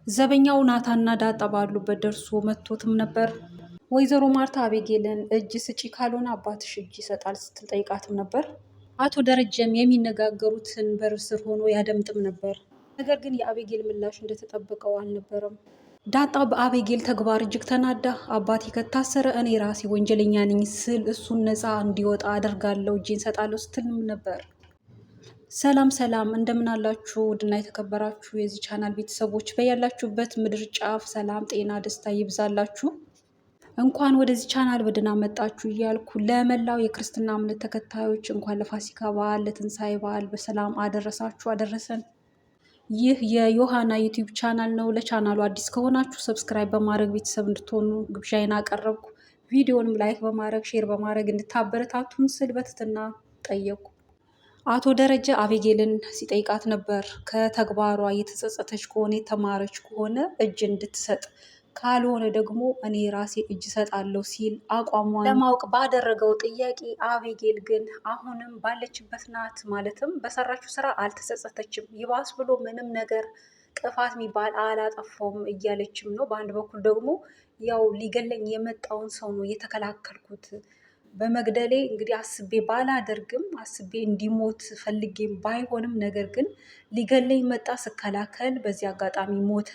ዘበኛው ናታና ዳጣ ባሉበት ደርሶ መቶትም ነበር። ወይዘሮ ማርታ አቤጌልን እጅ ስጪ ካልሆነ አባትሽ እጅ ይሰጣል ስትል ጠይቃትም ነበር። አቶ ደረጀም የሚነጋገሩትን በር ስር ሆኖ ያደምጥም ነበር። ነገር ግን የአቤጌል ምላሽ እንደተጠበቀው አልነበረም። ዳጣ በአቤጌል ተግባር እጅግ ተናዳ አባቴ ከታሰረ እኔ ራሴ ወንጀለኛ ነኝ ስል እሱን ነፃ እንዲወጣ አደርጋለሁ እጄን ሰጣለሁ ስትልም ነበር። ሰላም ሰላም እንደምን አላችሁ ውድና የተከበራችሁ የዚህ ቻናል ቤተሰቦች በያላችሁበት ምድር ጫፍ ሰላም ጤና ደስታ ይብዛላችሁ። እንኳን ወደዚህ ቻናል በደህና መጣችሁ እያልኩ ለመላው የክርስትና እምነት ተከታዮች እንኳን ለፋሲካ በዓል ለትንሣኤ በዓል በሰላም አደረሳችሁ አደረሰን። ይህ የዮሃና ዩቲዩብ ቻናል ነው። ለቻናሉ አዲስ ከሆናችሁ ሰብስክራይብ በማድረግ ቤተሰብ እንድትሆኑ ግብዣዬን አቀረብኩ። ቪዲዮንም ላይክ በማድረግ ሼር በማድረግ እንድታበረታቱን ስል በትህትና ጠየቁ። አቶ ደረጀ አቤጌልን ሲጠይቃት ነበር። ከተግባሯ የተጸጸተች ከሆነ የተማረች ከሆነ እጅ እንድትሰጥ ካልሆነ ደግሞ እኔ ራሴ እጅ ሰጣለሁ ሲል አቋሟን ለማወቅ ባደረገው ጥያቄ አቤጌል ግን አሁንም ባለችበት ናት። ማለትም በሰራችው ስራ አልተጸጸተችም። ይባስ ብሎ ምንም ነገር ጥፋት የሚባል አላጠፋውም እያለችም ነው። በአንድ በኩል ደግሞ ያው ሊገለኝ የመጣውን ሰው ነው የተከላከልኩት በመግደሌ እንግዲህ አስቤ ባላደርግም አስቤ እንዲሞት ፈልጌም ባይሆንም ነገር ግን ሊገለኝ መጣ ስከላከል በዚህ አጋጣሚ ሞተ።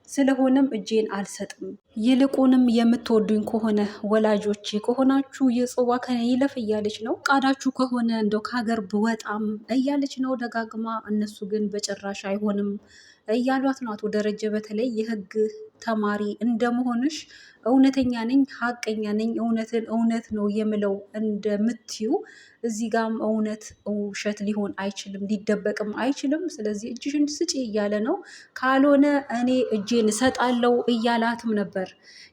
ስለሆነም እጄን አልሰጥም። ይልቁንም የምትወዱኝ ከሆነ ወላጆቼ ከሆናችሁ የጽዋ ከኔ ይለፍ እያለች ነው። ቃዳችሁ ከሆነ እንደው ከሀገር ብወጣም እያለች ነው ደጋግማ። እነሱ ግን በጭራሽ አይሆንም እያሏት ነው። አቶ ደረጀ በተለይ የህግ ተማሪ እንደመሆንሽ እውነተኛ ነኝ፣ ሀቀኛ ነኝ፣ እውነትን እውነት ነው የምለው እንደምትዩ እዚህ ጋም እውነት ውሸት ሊሆን አይችልም፣ ሊደበቅም አይችልም። ስለዚህ እጅሽን ስጪ እያለ ነው። ካልሆነ እኔ እጄን እሰጣለሁ እያላትም ነበር።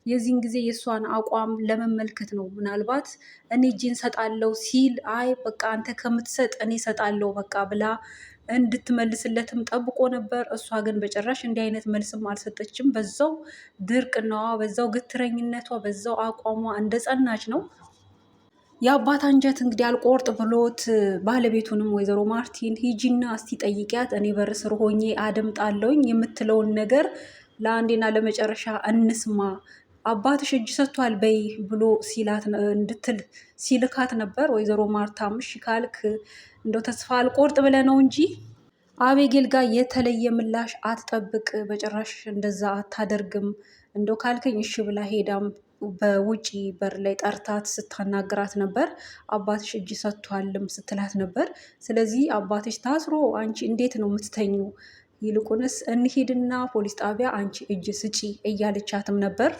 የዚህን ጊዜ የእሷን አቋም ለመመልከት ነው። ምናልባት እኔ እጄን እሰጣለሁ ሲል አይ በቃ አንተ ከምትሰጥ እኔ እሰጣለሁ በቃ ብላ እንድትመልስለትም ጠብቆ ነበር። እሷ ግን በጭራሽ እንዲህ አይነት መልስም አልሰጠችም። በዛው ድርቅናዋ፣ በዛው ግትረኝነቷ፣ በዛው አቋሟ እንደጸናች ነው። የአባት አንጀት እንግዲህ አልቆርጥ ብሎት ባለቤቱንም ወይዘሮ ማርቲን ሂጂና እስቲ ጠይቂያት እኔ በር ስር ሆኜ አደምጣለሁኝ የምትለውን ነገር ለአንዴና ለመጨረሻ እንስማ አባትሽ እጅ ሰጥቷል በይ ብሎ ሲላት እንድትል ሲልካት ነበር። ወይዘሮ ማርታም እሺ ካልክ እንደው ተስፋ አልቆርጥ ብለህ ነው እንጂ አቤጌል ጋር የተለየ ምላሽ አትጠብቅ፣ በጭራሽ እንደዛ አታደርግም፣ እንደው ካልከኝ እሺ ብላ ሄዳም በውጪ በር ላይ ጠርታት ስታናግራት ነበር። አባትሽ እጅ ሰጥቷልም ስትላት ነበር። ስለዚህ አባትሽ ታስሮ አንቺ እንዴት ነው የምትተኙ? ይልቁንስ እንሂድና ፖሊስ ጣቢያ አንቺ እጅ ስጪ እያለቻትም ነበር።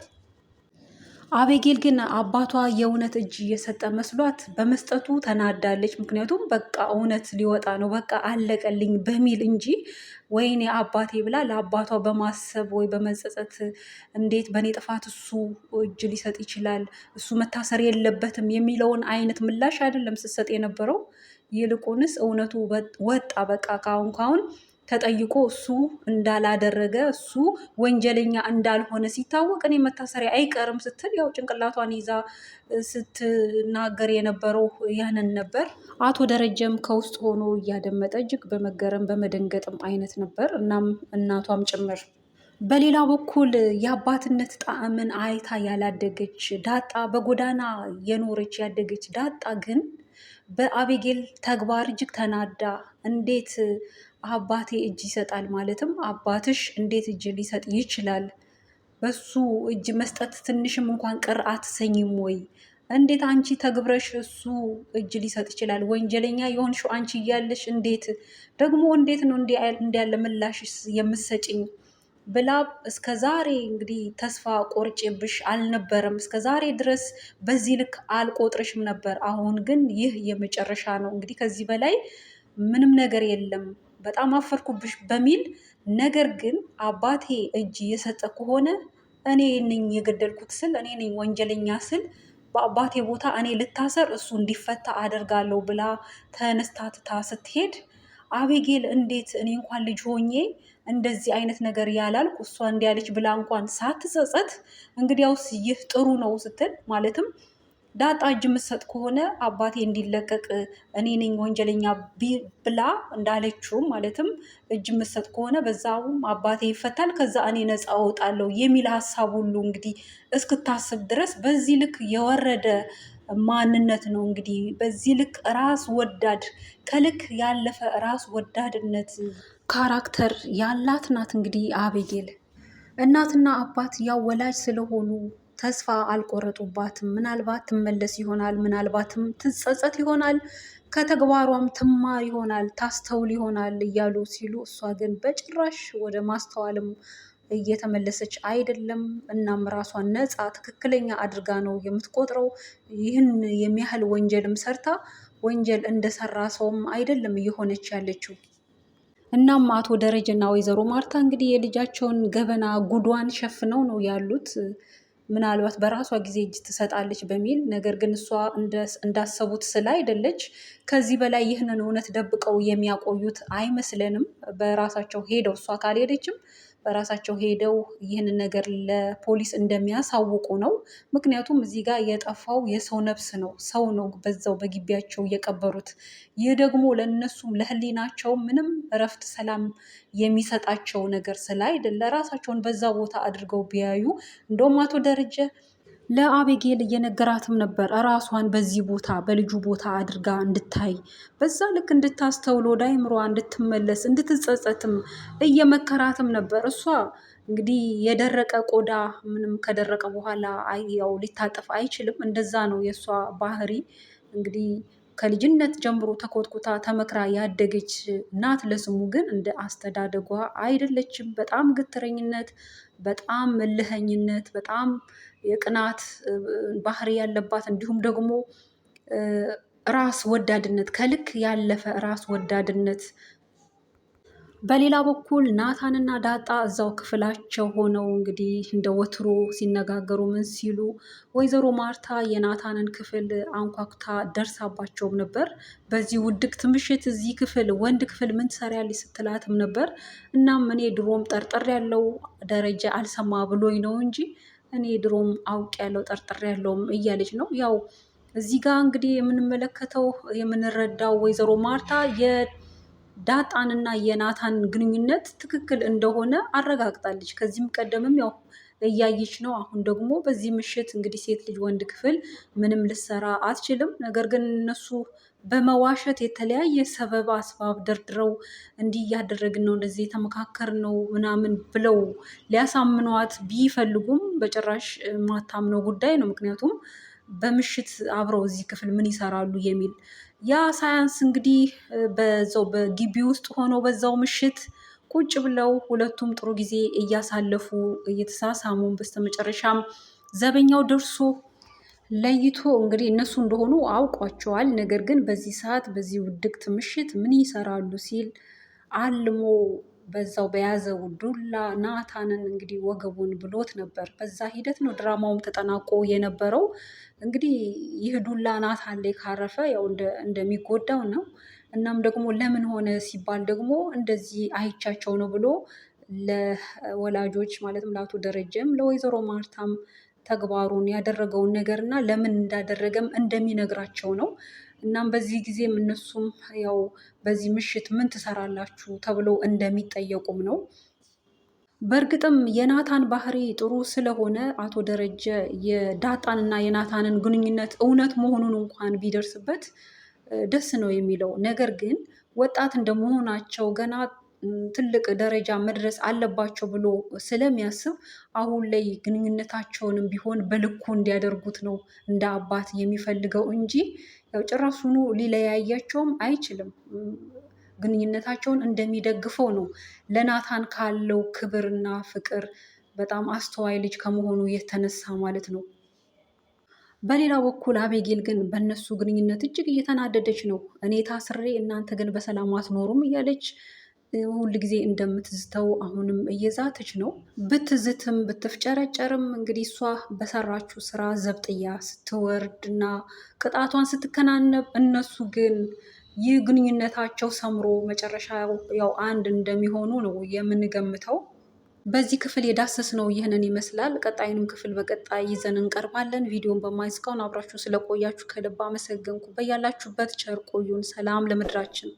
አቤጌል ግን አባቷ የእውነት እጅ እየሰጠ መስሏት በመስጠቱ ተናዳለች። ምክንያቱም በቃ እውነት ሊወጣ ነው በቃ አለቀልኝ በሚል እንጂ ወይኔ አባቴ ብላ ለአባቷ በማሰብ ወይ በመጸጸት እንዴት በእኔ ጥፋት እሱ እጅ ሊሰጥ ይችላል፣ እሱ መታሰር የለበትም የሚለውን አይነት ምላሽ አይደለም ስትሰጥ የነበረው። ይልቁንስ እውነቱ ወጣ በቃ ካሁን ተጠይቆ እሱ እንዳላደረገ እሱ ወንጀለኛ እንዳልሆነ ሲታወቅ እኔ መታሰሪያ አይቀርም ስትል ያው ጭንቅላቷን ይዛ ስትናገር የነበረው ያንን ነበር። አቶ ደረጀም ከውስጥ ሆኖ እያደመጠ እጅግ በመገረም በመደንገጥም አይነት ነበር። እናም እናቷም ጭምር። በሌላ በኩል የአባትነት ጣዕምን አይታ ያላደገች ዳጣ፣ በጎዳና የኖረች ያደገች ዳጣ ግን በአቤጌል ተግባር እጅግ ተናዳ እንዴት አባቴ እጅ ይሰጣል ማለትም አባትሽ እንዴት እጅ ሊሰጥ ይችላል? በሱ እጅ መስጠት ትንሽም እንኳን ቅር አትሰኝም ወይ? እንዴት አንቺ ተግብረሽ እሱ እጅ ሊሰጥ ይችላል? ወንጀለኛ የሆንሽው አንቺ እያለሽ እንዴት ደግሞ እንዴት ነው እንዲያለ ምላሽ የምትሰጭኝ? ብላ እስከ ዛሬ እንግዲህ ተስፋ ቆርጬብሽ አልነበረም፣ እስከ ዛሬ ድረስ በዚህ ልክ አልቆጥርሽም ነበር። አሁን ግን ይህ የመጨረሻ ነው። እንግዲህ ከዚህ በላይ ምንም ነገር የለም፣ በጣም አፈርኩብሽ በሚል ነገር ግን አባቴ እጅ እየሰጠ ከሆነ እኔ ነኝ የገደልኩት ስል እኔ ነኝ ወንጀለኛ ስል በአባቴ ቦታ እኔ ልታሰር እሱ እንዲፈታ አደርጋለሁ ብላ ተነስታትታ ስትሄድ አቤጌል እንዴት እኔ እንኳን ልጅ ሆኜ እንደዚህ አይነት ነገር ያላልኩ እሷ እንዲያለች ብላ እንኳን ሳትጸጸት እንግዲያውስ ይህ ጥሩ ነው ስትል ማለትም ዳጣ እጅ የምትሰጥ ከሆነ አባቴ እንዲለቀቅ እኔ ነኝ ወንጀለኛ ብላ እንዳለችው ማለትም እጅ የምትሰጥ ከሆነ በዛውም አባቴ ይፈታል፣ ከዛ እኔ ነፃ እወጣለሁ የሚል ሀሳብ ሁሉ እንግዲህ እስክታስብ ድረስ በዚህ ልክ የወረደ ማንነት ነው እንግዲህ በዚህ ልክ ራስ ወዳድ ከልክ ያለፈ ራስ ወዳድነት ካራክተር ያላት ናት እንግዲህ አቤጌል። እናትና አባት ያው ወላጅ ስለሆኑ ተስፋ አልቆረጡባትም። ምናልባት ትመለስ ይሆናል፣ ምናልባትም ትጸጸት ይሆናል፣ ከተግባሯም ትማር ይሆናል፣ ታስተውል ይሆናል እያሉ ሲሉ እሷ ግን በጭራሽ ወደ ማስተዋልም እየተመለሰች አይደለም። እናም ራሷን ነፃ ትክክለኛ አድርጋ ነው የምትቆጥረው። ይህን የሚያህል ወንጀልም ሰርታ ወንጀል እንደሰራ ሰውም አይደለም እየሆነች ያለችው። እናም አቶ ደረጀና ወይዘሮ ማርታ እንግዲህ የልጃቸውን ገበና ጉዷን ሸፍነው ነው ያሉት። ምናልባት በራሷ ጊዜ እጅ ትሰጣለች በሚል ነገር ግን እሷ እንዳሰቡት ስለ አይደለች። ከዚህ በላይ ይህንን እውነት ደብቀው የሚያቆዩት አይመስለንም። በራሳቸው ሄደው እሷ ካልሄደችም በራሳቸው ሄደው ይህንን ነገር ለፖሊስ እንደሚያሳውቁ ነው። ምክንያቱም እዚህ ጋር የጠፋው የሰው ነፍስ ነው፣ ሰው ነው በዛው በግቢያቸው እየቀበሩት። ይህ ደግሞ ለእነሱም ለሕሊናቸው ምንም እረፍት ሰላም የሚሰጣቸው ነገር ስላይደለ ራሳቸውን በዛ ቦታ አድርገው ቢያዩ እንደውም አቶ ደረጀ ለአቤጌል እየነገራትም ነበር ራሷን በዚህ ቦታ በልጁ ቦታ አድርጋ እንድታይ በዛ ልክ እንድታስተውል ወደ አይምሯ እንድትመለስ እንድትጸጸትም እየመከራትም ነበር። እሷ እንግዲህ የደረቀ ቆዳ ምንም ከደረቀ በኋላ ያው ሊታጠፍ አይችልም። እንደዛ ነው የእሷ ባህሪ። እንግዲህ ከልጅነት ጀምሮ ተኮትኩታ ተመክራ ያደገች ናት። ለስሙ ግን እንደ አስተዳደጓ አይደለችም። በጣም ግትረኝነት፣ በጣም እልኸኝነት፣ በጣም የቅናት ባህሪ ያለባት እንዲሁም ደግሞ ራስ ወዳድነት፣ ከልክ ያለፈ ራስ ወዳድነት። በሌላ በኩል ናታንና ዳጣ እዛው ክፍላቸው ሆነው እንግዲህ እንደ ወትሮ ሲነጋገሩ ምን ሲሉ ወይዘሮ ማርታ የናታንን ክፍል አንኳኩታ ደርሳባቸውም ነበር። በዚህ ውድቅት ምሽት እዚህ ክፍል ወንድ ክፍል ምን ትሰሪያለሽ ስትላትም ነበር። እናም እኔ ድሮም ጠርጥር ያለው ደረጃ አልሰማ ብሎኝ ነው እንጂ እኔ ድሮም አውቅ ያለው ጠርጥር ያለውም እያለች ነው። ያው እዚህ ጋር እንግዲህ የምንመለከተው የምንረዳው ወይዘሮ ማርታ የዳጣንና የናታን ግንኙነት ትክክል እንደሆነ አረጋግጣለች። ከዚህም ቀደምም ያው እያየች ነው። አሁን ደግሞ በዚህ ምሽት እንግዲህ ሴት ልጅ ወንድ ክፍል ምንም ልሰራ አትችልም። ነገር ግን እነሱ በመዋሸት የተለያየ ሰበብ አስባብ ደርድረው እንዲህ እያደረግን ነው፣ እንደዚህ የተመካከር ነው ምናምን ብለው ሊያሳምኗት ቢፈልጉም በጭራሽ ማታምነው ጉዳይ ነው። ምክንያቱም በምሽት አብረው እዚህ ክፍል ምን ይሰራሉ የሚል ያ ሳያንስ እንግዲህ በዛው በግቢ ውስጥ ሆነው በዛው ምሽት ቁጭ ብለው ሁለቱም ጥሩ ጊዜ እያሳለፉ እየተሳሳሙ በስተመጨረሻም ዘበኛው ደርሶ ለይቶ እንግዲህ እነሱ እንደሆኑ አውቋቸዋል። ነገር ግን በዚህ ሰዓት በዚህ ውድቅት ምሽት ምን ይሰራሉ ሲል አልሞ በዛው በያዘው ዱላ ናታንን እንግዲህ ወገቡን ብሎት ነበር። በዛ ሂደት ነው ድራማውም ተጠናቆ የነበረው። እንግዲህ ይህ ዱላ ናታን ላይ ካረፈ ያው እንደሚጎዳው ነው። እናም ደግሞ ለምን ሆነ ሲባል ደግሞ እንደዚህ አይቻቸው ነው ብሎ ለወላጆች ማለትም ለአቶ ደረጀም ለወይዘሮ ማርታም ተግባሩን ያደረገውን ነገር እና ለምን እንዳደረገም እንደሚነግራቸው ነው። እናም በዚህ ጊዜም እነሱም ያው በዚህ ምሽት ምን ትሰራላችሁ ተብለው እንደሚጠየቁም ነው። በእርግጥም የናታን ባህሪ ጥሩ ስለሆነ አቶ ደረጀ የዳጣንና የናታንን ግንኙነት እውነት መሆኑን እንኳን ቢደርስበት ደስ ነው የሚለው። ነገር ግን ወጣት እንደመሆናቸው ገና ትልቅ ደረጃ መድረስ አለባቸው ብሎ ስለሚያስብ አሁን ላይ ግንኙነታቸውንም ቢሆን በልኩ እንዲያደርጉት ነው እንደ አባት የሚፈልገው እንጂ ያው ጭራሹኑ ሊለያያቸውም አይችልም። ግንኙነታቸውን እንደሚደግፈው ነው ለናታን ካለው ክብርና ፍቅር በጣም አስተዋይ ልጅ ከመሆኑ የተነሳ ማለት ነው። በሌላ በኩል አቤጌል ግን በእነሱ ግንኙነት እጅግ እየተናደደች ነው። እኔ ታስሬ እናንተ ግን በሰላም አትኖሩም እያለች ሁል ጊዜ እንደምትዝተው አሁንም እየዛተች ነው። ብትዝትም ብትፍጨረጨርም እንግዲህ እሷ በሰራችው ስራ ዘብጥያ ስትወርድ እና ቅጣቷን ስትከናነብ፣ እነሱ ግን ይህ ግንኙነታቸው ሰምሮ መጨረሻ ያው አንድ እንደሚሆኑ ነው የምንገምተው። በዚህ ክፍል የዳሰስነው ይህንን ይመስላል። ቀጣዩንም ክፍል በቀጣይ ይዘን እንቀርባለን። ቪዲዮን በማየት እስካሁን አብራችሁ ስለቆያችሁ ከልብ አመሰገንኩ። በያላችሁበት ቸር ቆዩን። ሰላም ለምድራችን።